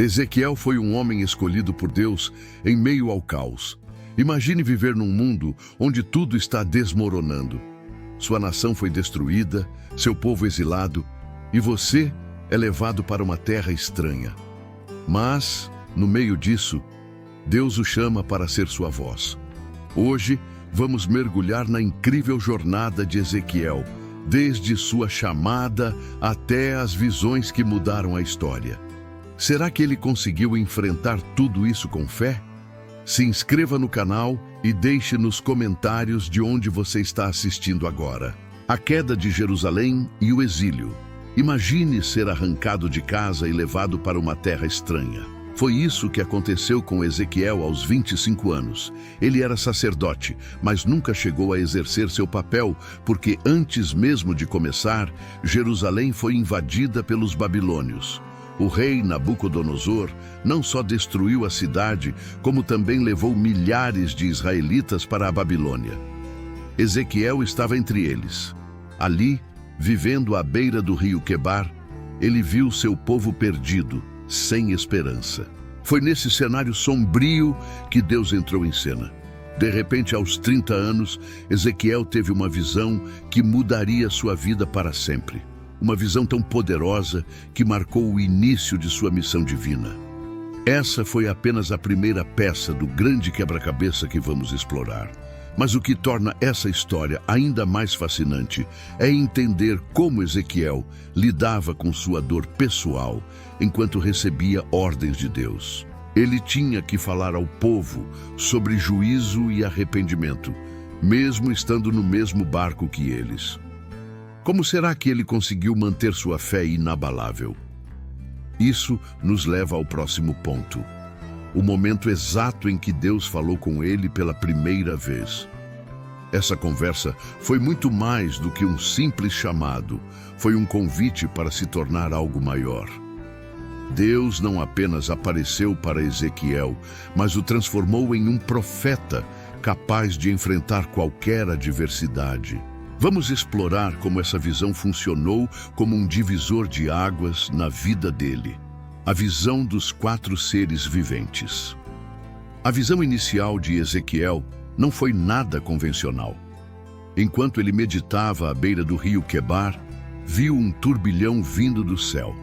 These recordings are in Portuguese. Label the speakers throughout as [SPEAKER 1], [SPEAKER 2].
[SPEAKER 1] Ezequiel foi um homem escolhido por Deus em meio ao caos. Imagine viver num mundo onde tudo está desmoronando. Sua nação foi destruída, seu povo exilado, e você é levado para uma terra estranha. Mas, no meio disso, Deus o chama para ser sua voz. Hoje, vamos mergulhar na incrível jornada de Ezequiel, desde sua chamada até as visões que mudaram a história. Será que ele conseguiu enfrentar tudo isso com fé? Se inscreva no canal e deixe nos comentários de onde você está assistindo agora. A queda de Jerusalém e o exílio. Imagine ser arrancado de casa e levado para uma terra estranha. Foi isso que aconteceu com Ezequiel aos 25 anos. Ele era sacerdote, mas nunca chegou a exercer seu papel, porque antes mesmo de começar, Jerusalém foi invadida pelos babilônios. O rei Nabucodonosor não só destruiu a cidade, como também levou milhares de israelitas para a Babilônia. Ezequiel estava entre eles. Ali, vivendo à beira do rio Quebar, ele viu seu povo perdido, sem esperança. Foi nesse cenário sombrio que Deus entrou em cena. De repente, aos 30 anos, Ezequiel teve uma visão que mudaria sua vida para sempre. Uma visão tão poderosa que marcou o início de sua missão divina. Essa foi apenas a primeira peça do grande quebra-cabeça que vamos explorar. Mas o que torna essa história ainda mais fascinante é entender como Ezequiel lidava com sua dor pessoal enquanto recebia ordens de Deus. Ele tinha que falar ao povo sobre juízo e arrependimento, mesmo estando no mesmo barco que eles. Como será que ele conseguiu manter sua fé inabalável? Isso nos leva ao próximo ponto. O momento exato em que Deus falou com ele pela primeira vez. Essa conversa foi muito mais do que um simples chamado. Foi um convite para se tornar algo maior. Deus não apenas apareceu para Ezequiel, mas o transformou em um profeta capaz de enfrentar qualquer adversidade. Vamos explorar como essa visão funcionou como um divisor de águas na vida dele. A visão dos 4 seres viventes. A visão inicial de Ezequiel não foi nada convencional. Enquanto ele meditava à beira do rio Quebar, viu um turbilhão vindo do céu.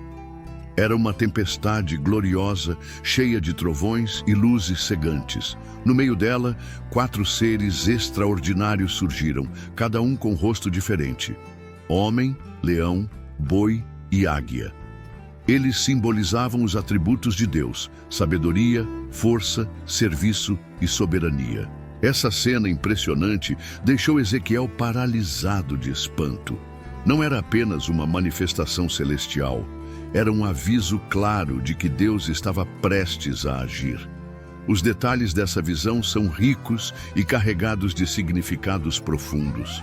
[SPEAKER 1] Era uma tempestade gloriosa, cheia de trovões e luzes cegantes. No meio dela, 4 seres extraordinários surgiram, cada um com rosto diferente: homem, leão, boi e águia. Eles simbolizavam os atributos de Deus: sabedoria, força, serviço e soberania. Essa cena impressionante deixou Ezequiel paralisado de espanto. Não era apenas uma manifestação celestial, era um aviso claro de que Deus estava prestes a agir. Os detalhes dessa visão são ricos e carregados de significados profundos.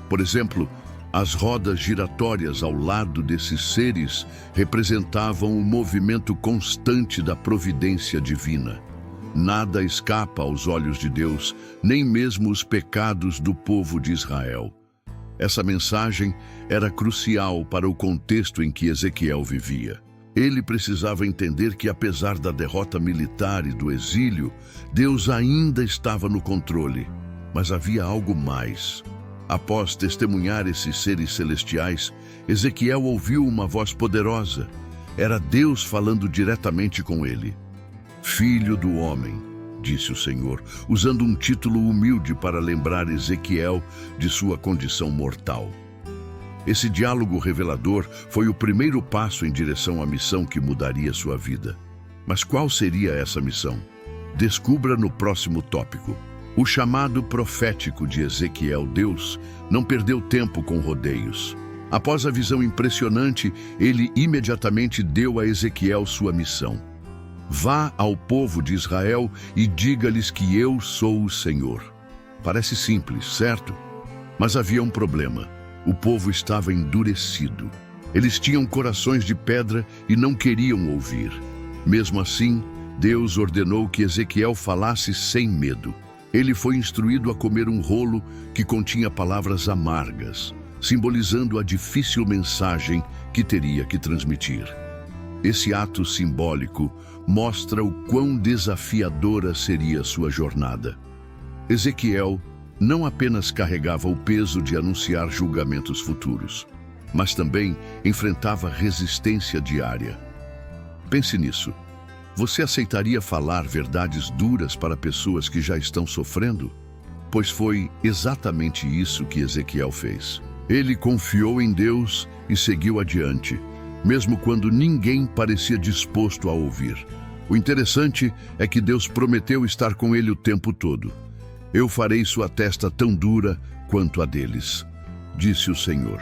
[SPEAKER 1] Por exemplo, as rodas giratórias ao lado desses seres representavam o movimento constante da providência divina. Nada escapa aos olhos de Deus, nem mesmo os pecados do povo de Israel. Essa mensagem era crucial para o contexto em que Ezequiel vivia. Ele precisava entender que, apesar da derrota militar e do exílio, Deus ainda estava no controle. Mas havia algo mais. Após testemunhar esses seres celestiais, Ezequiel ouviu uma voz poderosa. Era Deus falando diretamente com ele. Filho do homem, disse o Senhor, usando um título humilde para lembrar Ezequiel de sua condição mortal. Esse diálogo revelador foi o primeiro passo em direção à missão que mudaria sua vida. Mas qual seria essa missão? Descubra no próximo tópico. O chamado profético de Ezequiel. Deus não perdeu tempo com rodeios. Após a visão impressionante, ele imediatamente deu a Ezequiel sua missão. Vá ao povo de Israel e diga-lhes que eu sou o Senhor. Parece simples, certo? Mas havia um problema. O povo estava endurecido. Eles tinham corações de pedra e não queriam ouvir. Mesmo assim, Deus ordenou que Ezequiel falasse sem medo. Ele foi instruído a comer um rolo que continha palavras amargas, simbolizando a difícil mensagem que teria que transmitir. Esse ato simbólico mostra o quão desafiadora seria sua jornada. Ezequiel não apenas carregava o peso de anunciar julgamentos futuros, mas também enfrentava resistência diária. Pense nisso. Você aceitaria falar verdades duras para pessoas que já estão sofrendo? Pois foi exatamente isso que Ezequiel fez. Ele confiou em Deus e seguiu adiante, mesmo quando ninguém parecia disposto a ouvir. O interessante é que Deus prometeu estar com ele o tempo todo. Eu farei sua testa tão dura quanto a deles, disse o Senhor.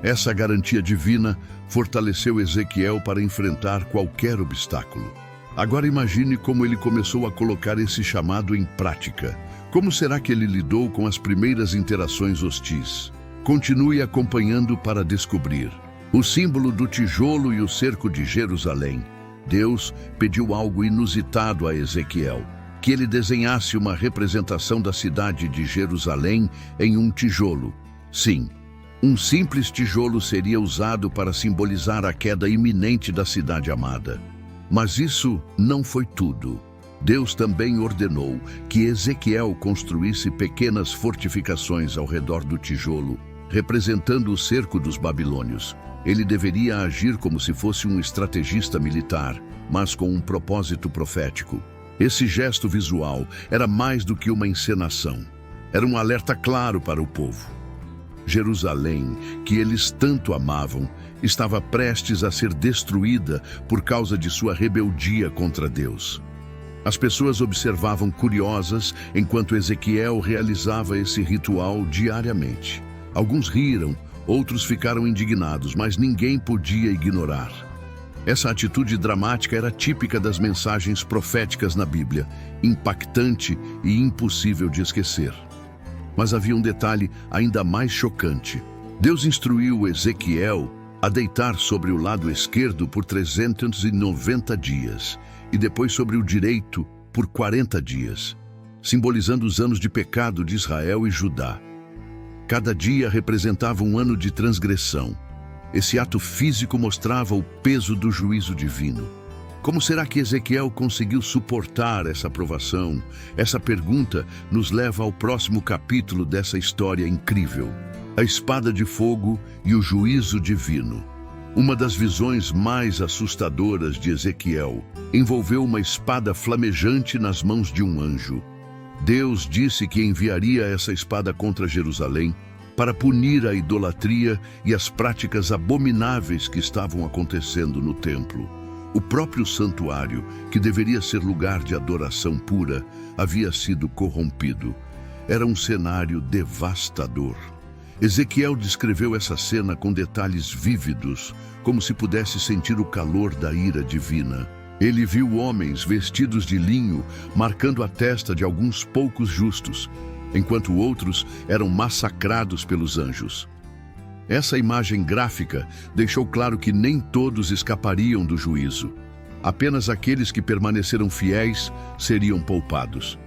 [SPEAKER 1] Essa garantia divina fortaleceu Ezequiel para enfrentar qualquer obstáculo. Agora imagine como ele começou a colocar esse chamado em prática. Como será que ele lidou com as primeiras interações hostis? Continue acompanhando para descobrir. O símbolo do tijolo e o cerco de Jerusalém. Deus pediu algo inusitado a Ezequiel, que ele desenhasse uma representação da cidade de Jerusalém em um tijolo. Sim, um simples tijolo seria usado para simbolizar a queda iminente da cidade amada. Mas isso não foi tudo. Deus também ordenou que Ezequiel construísse pequenas fortificações ao redor do tijolo, representando o cerco dos babilônios. Ele deveria agir como se fosse um estrategista militar, mas com um propósito profético. Esse gesto visual era mais do que uma encenação. Era um alerta claro para o povo. Jerusalém, que eles tanto amavam, estava prestes a ser destruída por causa de sua rebeldia contra Deus. As pessoas observavam curiosas enquanto Ezequiel realizava esse ritual diariamente. Alguns riram, outros ficaram indignados, mas ninguém podia ignorar. Essa atitude dramática era típica das mensagens proféticas na Bíblia, impactante e impossível de esquecer. Mas havia um detalhe ainda mais chocante. Deus instruiu Ezequiel a deitar sobre o lado esquerdo por 390 dias e depois sobre o direito por 40 dias, simbolizando os anos de pecado de Israel e Judá. Cada dia representava um ano de transgressão. Esse ato físico mostrava o peso do juízo divino. Como será que Ezequiel conseguiu suportar essa provação? Essa pergunta nos leva ao próximo capítulo dessa história incrível: a espada de fogo e o juízo divino. Uma das visões mais assustadoras de Ezequiel envolveu uma espada flamejante nas mãos de um anjo. Deus disse que enviaria essa espada contra Jerusalém para punir a idolatria e as práticas abomináveis que estavam acontecendo no templo. O próprio santuário, que deveria ser lugar de adoração pura, havia sido corrompido. Era um cenário devastador. Ezequiel descreveu essa cena com detalhes vívidos, como se pudesse sentir o calor da ira divina. Ele viu homens vestidos de linho marcando a testa de alguns poucos justos, enquanto outros eram massacrados pelos anjos. Essa imagem gráfica deixou claro que nem todos escapariam do juízo. Apenas aqueles que permaneceram fiéis seriam poupados.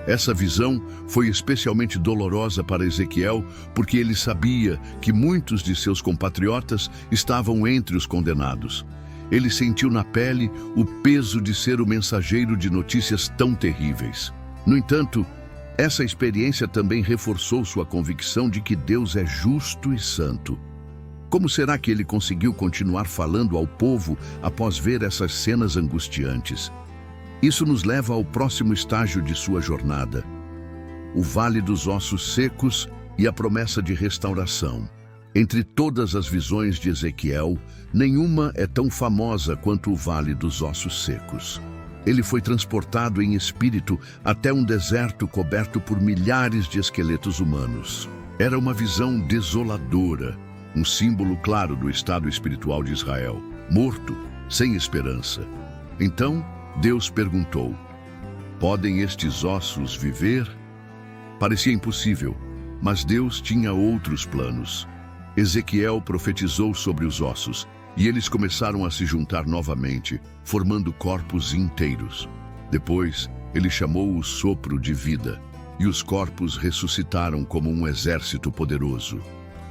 [SPEAKER 1] Essa visão foi especialmente dolorosa para Ezequiel, porque ele sabia que muitos de seus compatriotas estavam entre os condenados. Ele sentiu na pele o peso de ser o mensageiro de notícias tão terríveis. No entanto, essa experiência também reforçou sua convicção de que Deus é justo e santo. Como será que ele conseguiu continuar falando ao povo após ver essas cenas angustiantes? Isso nos leva ao próximo estágio de sua jornada: o Vale dos Ossos Secos e a promessa de restauração. Entre todas as visões de Ezequiel, nenhuma é tão famosa quanto o Vale dos Ossos Secos. Ele foi transportado em espírito até um deserto coberto por milhares de esqueletos humanos. Era uma visão desoladora, um símbolo claro do estado espiritual de Israel, morto, sem esperança. Então, Deus perguntou: podem estes ossos viver? Parecia impossível, mas Deus tinha outros planos. Ezequiel profetizou sobre os ossos, e eles começaram a se juntar novamente, formando corpos inteiros. Depois, ele chamou o sopro de vida, e os corpos ressuscitaram como um exército poderoso.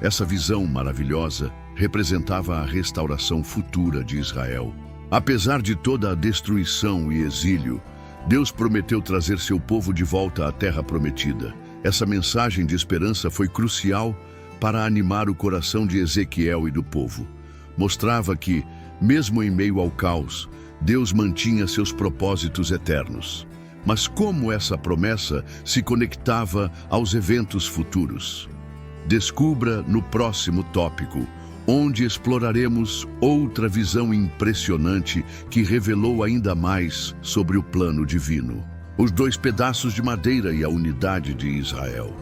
[SPEAKER 1] Essa visão maravilhosa representava a restauração futura de Israel. Apesar de toda a destruição e exílio, Deus prometeu trazer seu povo de volta à terra prometida. Essa mensagem de esperança foi crucial para animar o coração de Ezequiel e do povo. Mostrava que, mesmo em meio ao caos, Deus mantinha seus propósitos eternos. Mas como essa promessa se conectava aos eventos futuros? Descubra no próximo tópico, onde exploraremos outra visão impressionante que revelou ainda mais sobre o plano divino. Os 2 pedaços de madeira e a unidade de Israel.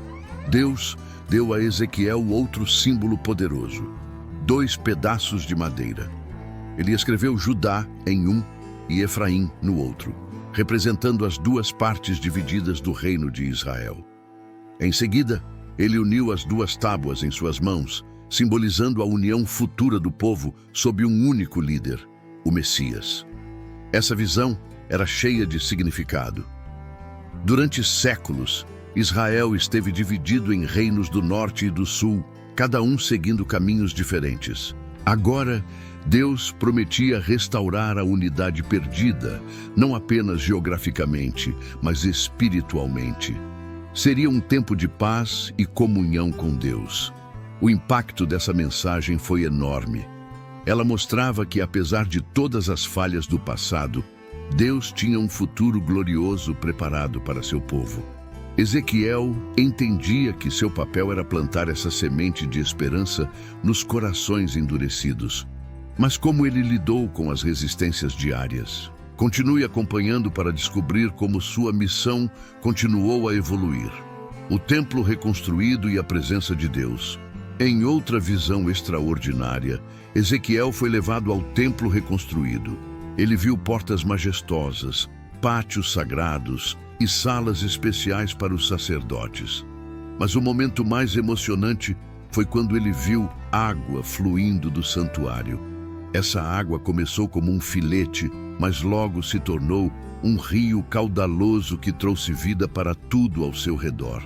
[SPEAKER 1] Deus deu a Ezequiel outro símbolo poderoso: 2 pedaços de madeira. Ele escreveu Judá em um e Efraim no outro, representando as 2 partes divididas do reino de Israel. Em seguida, ele uniu as 2 tábuas em suas mãos, simbolizando a união futura do povo sob um único líder, o Messias. Essa visão era cheia de significado. Durante séculos, Israel esteve dividido em reinos do norte e do sul, cada um seguindo caminhos diferentes. Agora, Deus prometia restaurar a unidade perdida, não apenas geograficamente, mas espiritualmente. Seria um tempo de paz e comunhão com Deus. O impacto dessa mensagem foi enorme. Ela mostrava que, apesar de todas as falhas do passado, Deus tinha um futuro glorioso preparado para seu povo. Ezequiel entendia que seu papel era plantar essa semente de esperança nos corações endurecidos. Mas como ele lidou com as resistências diárias? Continue acompanhando para descobrir como sua missão continuou a evoluir. O templo reconstruído e a presença de Deus. Em outra visão extraordinária, Ezequiel foi levado ao templo reconstruído. Ele viu portas majestosas, pátios sagrados e salas especiais para os sacerdotes. Mas o momento mais emocionante foi quando ele viu água fluindo do santuário. Essa água começou como um filete, mas logo se tornou um rio caudaloso que trouxe vida para tudo ao seu redor.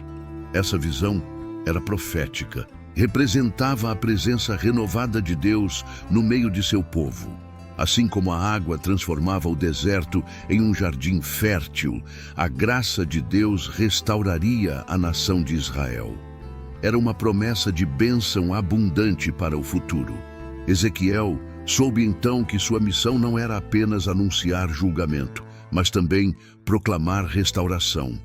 [SPEAKER 1] Essa visão era profética, representava a presença renovada de Deus no meio de seu povo. Assim como a água transformava o deserto em um jardim fértil, a graça de Deus restauraria a nação de Israel. Era uma promessa de bênção abundante para o futuro. Ezequiel soube então que sua missão não era apenas anunciar julgamento, mas também proclamar restauração.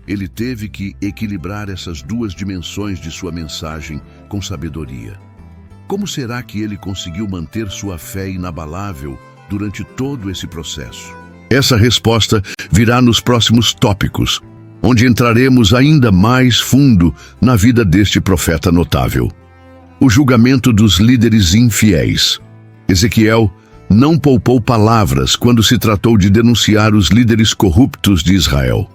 [SPEAKER 1] Ele teve que equilibrar essas 2 dimensões de sua mensagem com sabedoria. Como será que ele conseguiu manter sua fé inabalável durante todo esse processo? Essa resposta virá nos próximos tópicos, onde entraremos ainda mais fundo na vida deste profeta notável. O julgamento dos líderes infiéis. Ezequiel não poupou palavras quando se tratou de denunciar os líderes corruptos de Israel.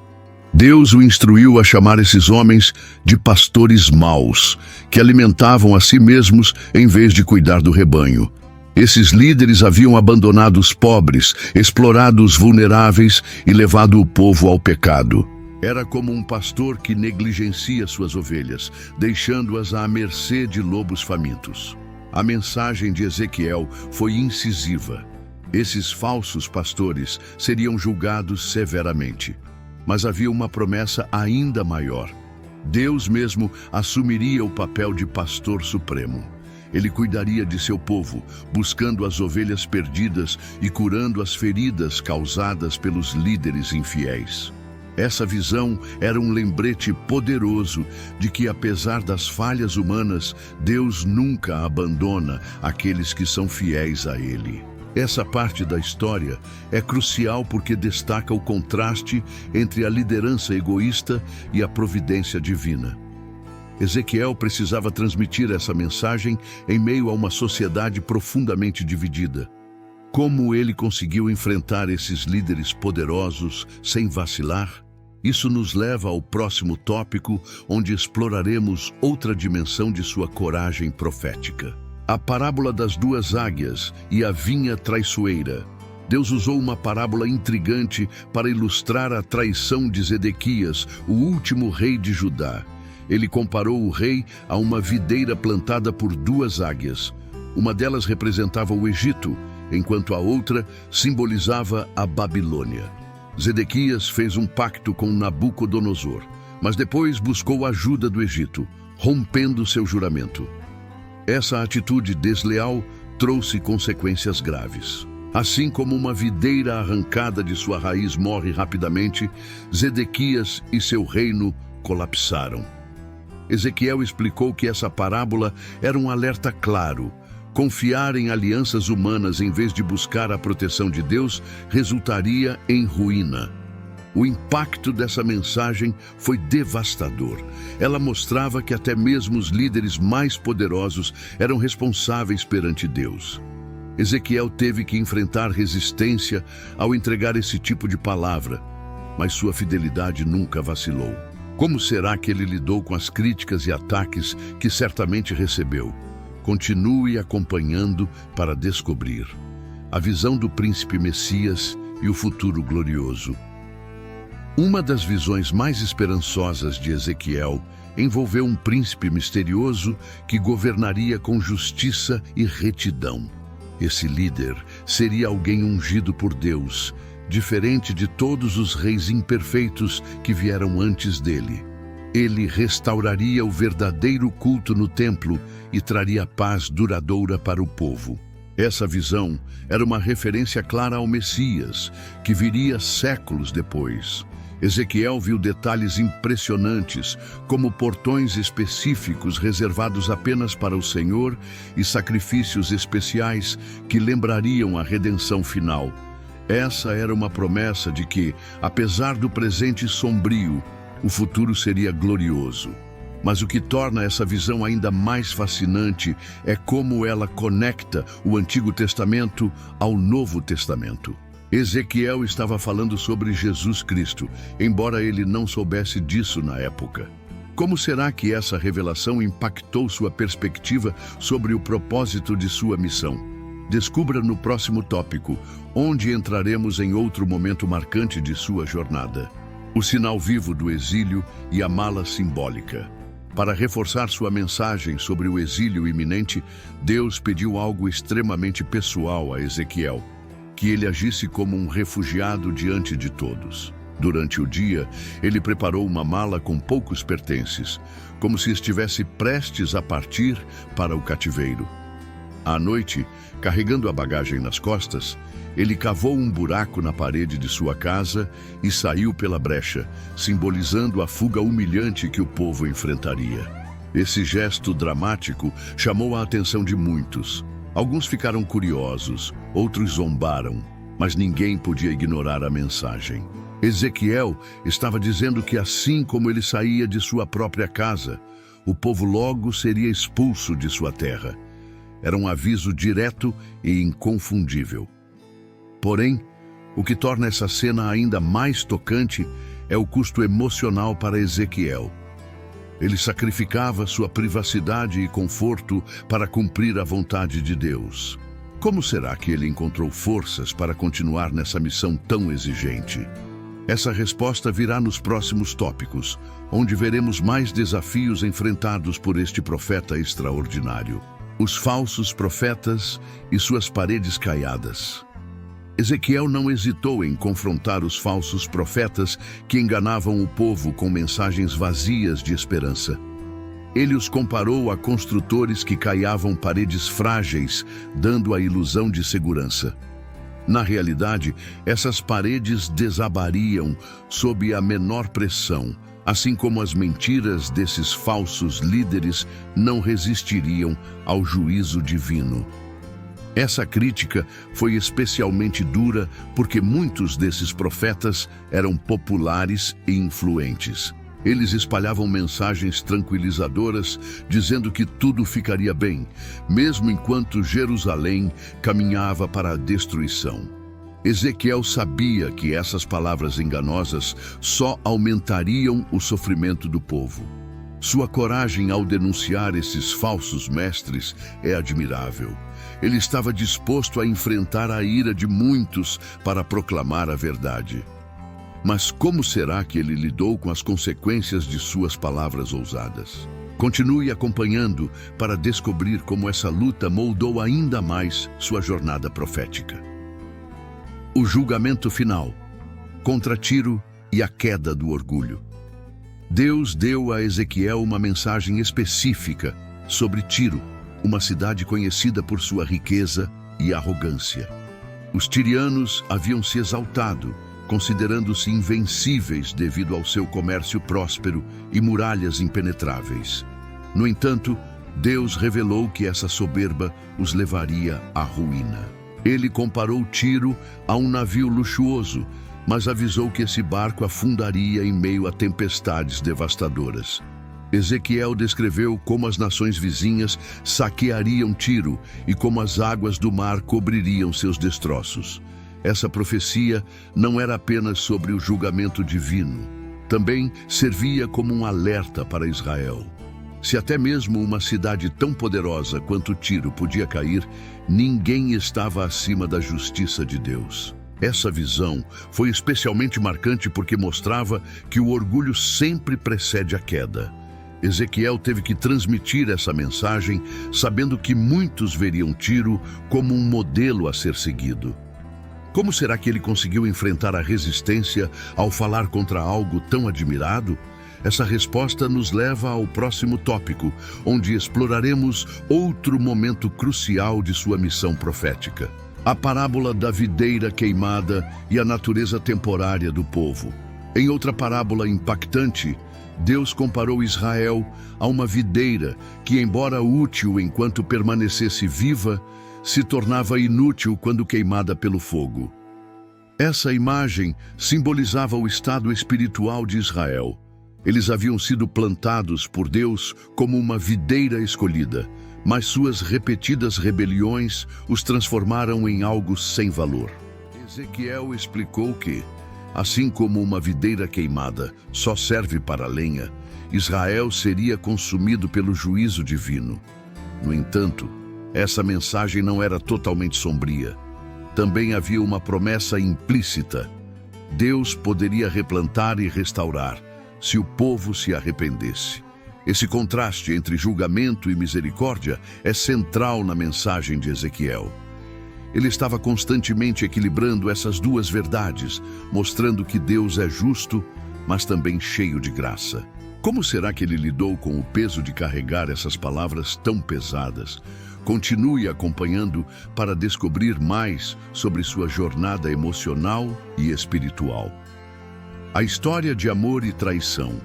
[SPEAKER 1] Deus o instruiu a chamar esses homens de pastores maus, que alimentavam a si mesmos em vez de cuidar do rebanho. Esses líderes haviam abandonado os pobres, explorado os vulneráveis e levado o povo ao pecado. Era como um pastor que negligencia suas ovelhas, deixando-as à mercê de lobos famintos. A mensagem de Ezequiel foi incisiva. Esses falsos pastores seriam julgados severamente. Mas havia uma promessa ainda maior. Deus mesmo assumiria o papel de pastor supremo. Ele cuidaria de seu povo, buscando as ovelhas perdidas e curando as feridas causadas pelos líderes infiéis. Essa visão era um lembrete poderoso de que, apesar das falhas humanas, Deus nunca abandona aqueles que são fiéis a Ele. Essa parte da história é crucial porque destaca o contraste entre a liderança egoísta e a providência divina. Ezequiel precisava transmitir essa mensagem em meio a uma sociedade profundamente dividida. Como ele conseguiu enfrentar esses líderes poderosos sem vacilar? Isso nos leva ao próximo tópico, onde exploraremos outra dimensão de sua coragem profética. A parábola das 2 águias e a vinha traiçoeira. Deus usou uma parábola intrigante para ilustrar a traição de Zedequias, o último rei de Judá. Ele comparou o rei a uma videira plantada por 2 águias. Uma delas representava o Egito enquanto a outra simbolizava a Babilônia. Zedequias fez um pacto com Nabucodonosor, mas depois buscou ajuda do Egito, rompendo seu juramento. Essa atitude desleal trouxe consequências graves. Assim como uma videira arrancada de sua raiz morre rapidamente, Zedequias e seu reino colapsaram. Ezequiel explicou que essa parábola era um alerta claro. Confiar em alianças humanas em vez de buscar a proteção de Deus resultaria em ruína. O impacto dessa mensagem foi devastador. Ela mostrava que até mesmo os líderes mais poderosos eram responsáveis perante Deus. Ezequiel teve que enfrentar resistência ao entregar esse tipo de palavra, mas sua fidelidade nunca vacilou. Como será que ele lidou com as críticas e ataques que certamente recebeu? Continue acompanhando para descobrir a visão do príncipe Messias e o futuro glorioso. Uma das visões mais esperançosas de Ezequiel envolveu um príncipe misterioso que governaria com justiça e retidão. Esse líder seria alguém ungido por Deus, diferente de todos os reis imperfeitos que vieram antes dele. Ele restauraria o verdadeiro culto no templo e traria paz duradoura para o povo. Essa visão era uma referência clara ao Messias, que viria séculos depois. Ezequiel viu detalhes impressionantes, como portões específicos reservados apenas para o Senhor e sacrifícios especiais que lembrariam a redenção final. Essa era uma promessa de que, apesar do presente sombrio, o futuro seria glorioso. Mas o que torna essa visão ainda mais fascinante é como ela conecta o Antigo Testamento ao Novo Testamento. Ezequiel estava falando sobre Jesus Cristo, embora ele não soubesse disso na época. Como será que essa revelação impactou sua perspectiva sobre o propósito de sua missão? Descubra no próximo tópico, onde entraremos em outro momento marcante de sua jornada. O sinal vivo do exílio e a mala simbólica. Para reforçar sua mensagem sobre o exílio iminente, Deus pediu algo extremamente pessoal a Ezequiel, que ele agisse como um refugiado diante de todos. Durante o dia, ele preparou uma mala com poucos pertences, como se estivesse prestes a partir para o cativeiro. À noite, carregando a bagagem nas costas, ele cavou um buraco na parede de sua casa e saiu pela brecha, simbolizando a fuga humilhante que o povo enfrentaria. Esse gesto dramático chamou a atenção de muitos. Alguns ficaram curiosos, outros zombaram, mas ninguém podia ignorar a mensagem. Ezequiel estava dizendo que assim como ele saía de sua própria casa, o povo logo seria expulso de sua terra. Era um aviso direto e inconfundível. Porém, o que torna essa cena ainda mais tocante é o custo emocional para Ezequiel. Ele sacrificava sua privacidade e conforto para cumprir a vontade de Deus. Como será que ele encontrou forças para continuar nessa missão tão exigente? Essa resposta virá nos próximos tópicos, onde veremos mais desafios enfrentados por este profeta extraordinário. Os falsos profetas e suas paredes caiadas. Ezequiel não hesitou em confrontar os falsos profetas que enganavam o povo com mensagens vazias de esperança. Ele os comparou a construtores que caiavam paredes frágeis, dando a ilusão de segurança. Na realidade, essas paredes desabariam sob a menor pressão, assim como as mentiras desses falsos líderes não resistiriam ao juízo divino. Essa crítica foi especialmente dura porque muitos desses profetas eram populares e influentes. Eles espalhavam mensagens tranquilizadoras, dizendo que tudo ficaria bem, mesmo enquanto Jerusalém caminhava para a destruição. Ezequiel sabia que essas palavras enganosas só aumentariam o sofrimento do povo. Sua coragem ao denunciar esses falsos mestres é admirável. Ele estava disposto a enfrentar a ira de muitos para proclamar a verdade. Mas como será que ele lidou com as consequências de suas palavras ousadas? Continue acompanhando para descobrir como essa luta moldou ainda mais sua jornada profética. O julgamento final, contra Tiro e a queda do orgulho. Deus deu a Ezequiel uma mensagem específica sobre Tiro, uma cidade conhecida por sua riqueza e arrogância. Os tirianos haviam se exaltado, considerando-se invencíveis devido ao seu comércio próspero e muralhas impenetráveis. No entanto, Deus revelou que essa soberba os levaria à ruína. Ele comparou Tiro a um navio luxuoso, mas avisou que esse barco afundaria em meio a tempestades devastadoras. Ezequiel descreveu como as nações vizinhas saqueariam Tiro e como as águas do mar cobririam seus destroços. Essa profecia não era apenas sobre o julgamento divino, também servia como um alerta para Israel. Se até mesmo uma cidade tão poderosa quanto Tiro podia cair, ninguém estava acima da justiça de Deus. Essa visão foi especialmente marcante porque mostrava que o orgulho sempre precede a queda. Ezequiel teve que transmitir essa mensagem, sabendo que muitos veriam Tiro como um modelo a ser seguido. Como será que ele conseguiu enfrentar a resistência ao falar contra algo tão admirado? Essa resposta nos leva ao próximo tópico, onde exploraremos outro momento crucial de sua missão profética: a parábola da videira queimada e a natureza temporária do povo. Em outra parábola impactante, Deus comparou Israel a uma videira que, embora útil enquanto permanecesse viva, se tornava inútil quando queimada pelo fogo. Essa imagem simbolizava o estado espiritual de Israel. Eles haviam sido plantados por Deus como uma videira escolhida, mas suas repetidas rebeliões os transformaram em algo sem valor. Ezequiel explicou que, assim como uma videira queimada só serve para lenha, Israel seria consumido pelo juízo divino. No entanto, essa mensagem não era totalmente sombria. Também havia uma promessa implícita. Deus poderia replantar e restaurar, se o povo se arrependesse. Esse contraste entre julgamento e misericórdia é central na mensagem de Ezequiel. Ele estava constantemente equilibrando essas duas verdades, mostrando que Deus é justo, mas também cheio de graça. Como será que ele lidou com o peso de carregar essas palavras tão pesadas? Continue acompanhando para descobrir mais sobre sua jornada emocional e espiritual. A história de amor e traição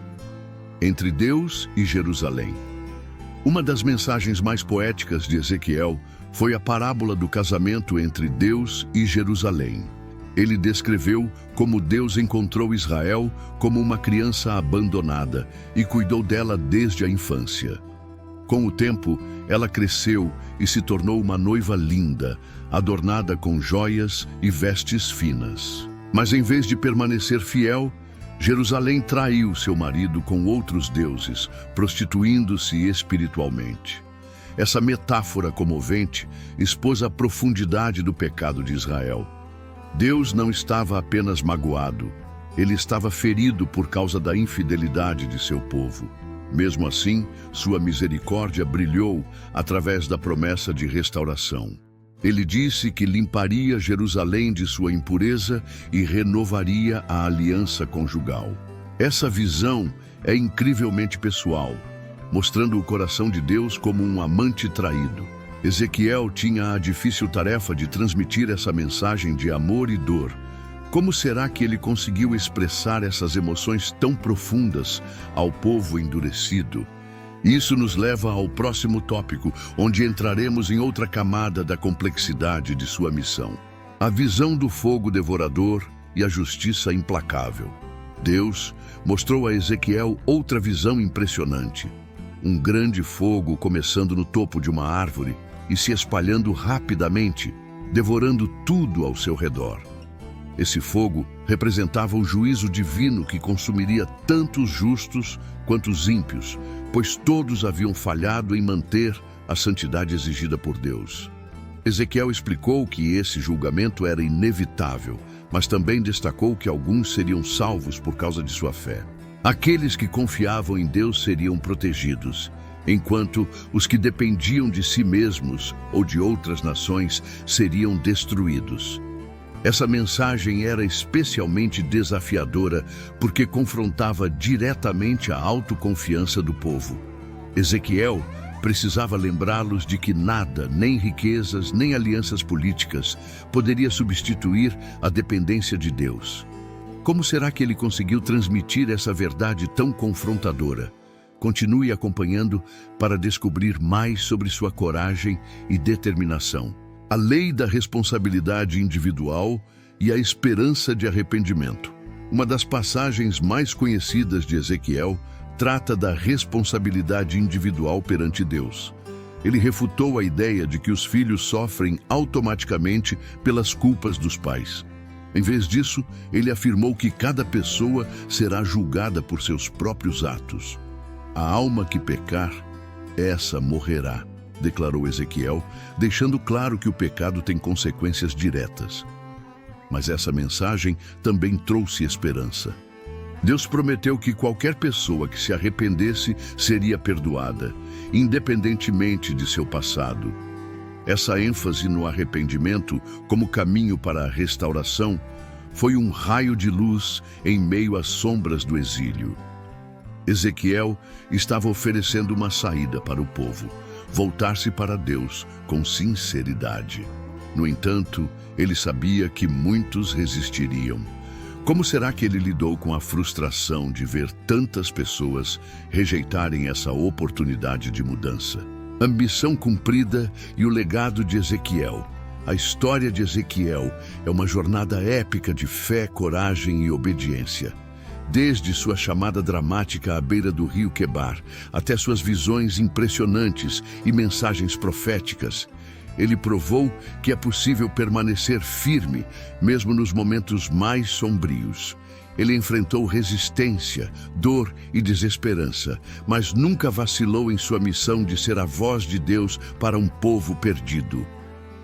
[SPEAKER 1] entre Deus e Jerusalém. Uma das mensagens mais poéticas de Ezequiel foi a parábola do casamento entre Deus e Jerusalém. Ele descreveu como Deus encontrou Israel como uma criança abandonada e cuidou dela desde a infância. Com o tempo, ela cresceu e se tornou uma noiva linda, adornada com joias e vestes finas. Mas em vez de permanecer fiel, Jerusalém traiu seu marido com outros deuses, prostituindo-se espiritualmente. Essa metáfora comovente expôs a profundidade do pecado de Israel. Deus não estava apenas magoado, ele estava ferido por causa da infidelidade de seu povo. Mesmo assim, sua misericórdia brilhou através da promessa de restauração. Ele disse que limparia Jerusalém de sua impureza e renovaria a aliança conjugal. Essa visão é incrivelmente pessoal, mostrando o coração de Deus como um amante traído. Ezequiel tinha a difícil tarefa de transmitir essa mensagem de amor e dor. Como será que ele conseguiu expressar essas emoções tão profundas ao povo endurecido? Isso nos leva ao próximo tópico, onde entraremos em outra camada da complexidade de sua missão: a visão do fogo devorador e a justiça implacável. Deus mostrou a Ezequiel outra visão impressionante: um grande fogo começando no topo de uma árvore e se espalhando rapidamente, devorando tudo ao seu redor. Esse fogo representava o juízo divino que consumiria tanto os justos quanto os ímpios, pois todos haviam falhado em manter a santidade exigida por Deus. Ezequiel explicou que esse julgamento era inevitável, mas também destacou que alguns seriam salvos por causa de sua fé. Aqueles que confiavam em Deus seriam protegidos, enquanto os que dependiam de si mesmos ou de outras nações seriam destruídos. Essa mensagem era especialmente desafiadora porque confrontava diretamente a autoconfiança do povo. Ezequiel precisava lembrá-los de que nada, nem riquezas, nem alianças políticas, poderia substituir a dependência de Deus. Como será que ele conseguiu transmitir essa verdade tão confrontadora? Continue acompanhando para descobrir mais sobre sua coragem e determinação. A lei da responsabilidade individual e a esperança de arrependimento. Uma das passagens mais conhecidas de Ezequiel trata da responsabilidade individual perante Deus. Ele refutou a ideia de que os filhos sofrem automaticamente pelas culpas dos pais. Em vez disso, ele afirmou que cada pessoa será julgada por seus próprios atos. A alma que pecar, essa morrerá, declarou Ezequiel, deixando claro que o pecado tem consequências diretas. Mas essa mensagem também trouxe esperança. Deus prometeu que qualquer pessoa que se arrependesse seria perdoada, independentemente de seu passado. Essa ênfase no arrependimento como caminho para a restauração foi um raio de luz em meio às sombras do exílio. Ezequiel estava oferecendo uma saída para o povo, voltar-se para Deus com sinceridade. No entanto, ele sabia que muitos resistiriam. Como será que ele lidou com a frustração de ver tantas pessoas rejeitarem essa oportunidade de mudança? Ambição cumprida e o legado de Ezequiel. A história de Ezequiel é uma jornada épica de fé, coragem e obediência. Desde sua chamada dramática à beira do rio Quebar, até suas visões impressionantes e mensagens proféticas, ele provou que é possível permanecer firme, mesmo nos momentos mais sombrios. Ele enfrentou resistência, dor e desesperança, mas nunca vacilou em sua missão de ser a voz de Deus para um povo perdido.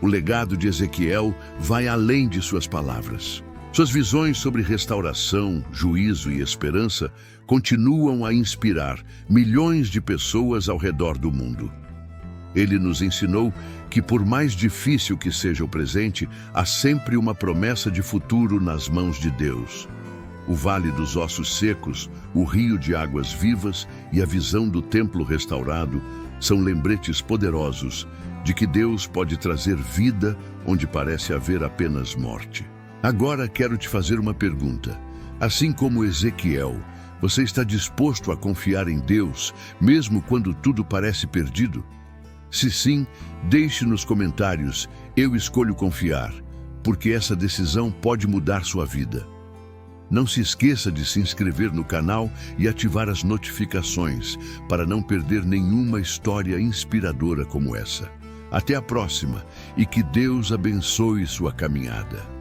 [SPEAKER 1] O legado de Ezequiel vai além de suas palavras. Suas visões sobre restauração, juízo e esperança continuam a inspirar milhões de pessoas ao redor do mundo. Ele nos ensinou que, por mais difícil que seja o presente, há sempre uma promessa de futuro nas mãos de Deus. O Vale dos Ossos Secos, o Rio de Águas Vivas e a visão do templo restaurado são lembretes poderosos de que Deus pode trazer vida onde parece haver apenas morte. Agora quero te fazer uma pergunta. Assim como Ezequiel, você está disposto a confiar em Deus, mesmo quando tudo parece perdido? Se sim, deixe nos comentários, eu escolho confiar, porque essa decisão pode mudar sua vida. Não se esqueça de se inscrever no canal e ativar as notificações para não perder nenhuma história inspiradora como essa. Até a próxima e que Deus abençoe sua caminhada.